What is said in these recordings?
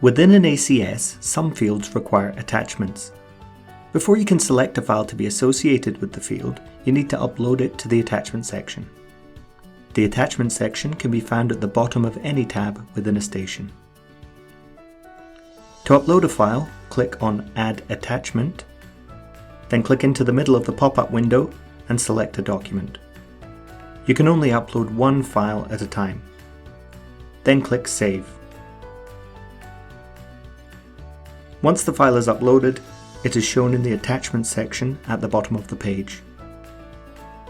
Within an ACS, some fields require attachments. Before you can select a file to be associated with the field, you need to upload it to the attachment section. The attachment section can be found at the bottom of any tab within a station. To upload a file, click on Add Attachment, then click into the middle of the pop-up window and select a document. You can only upload one file at a time. Then click Save. Once the file is uploaded, it is shown in the attachment section at the bottom of the page.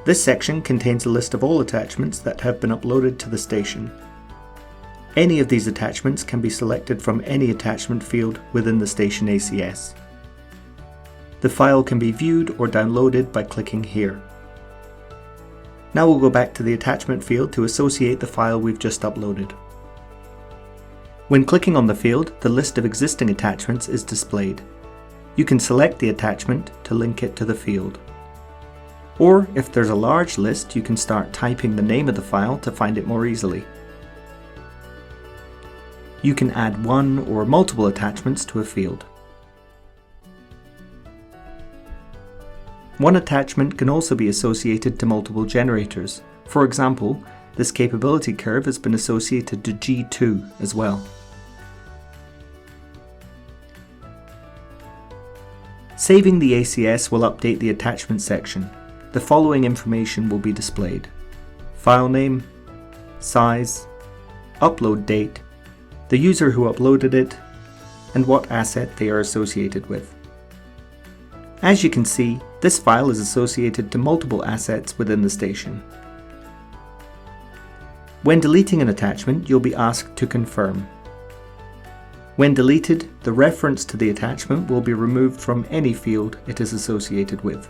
This section contains a list of all attachments that have been uploaded to the station. Any of these attachments can be selected from any attachment field within the station ACS. The file can be viewed or downloaded by clicking here. Now we'll go back to the attachment field to associate the file we've just uploaded. When clicking on the field, the list of existing attachments is displayed. You can select the attachment to link it to the field. Or if there's a large list, you can start typing the name of the file to find it more easily. You can add one or multiple attachments to a field. One attachment can also be associated to multiple generators. For example, this capability curve has been associated to G2 as well. Saving the ACS will update the attachment section. The following information will be displayed: file name, size, upload date, the user who uploaded it, and what asset they are associated with. As you can see, this file is associated to multiple assets within the station. When deleting an attachment, you'll be asked to confirm. When deleted, the reference to the attachment will be removed from any field it is associated with.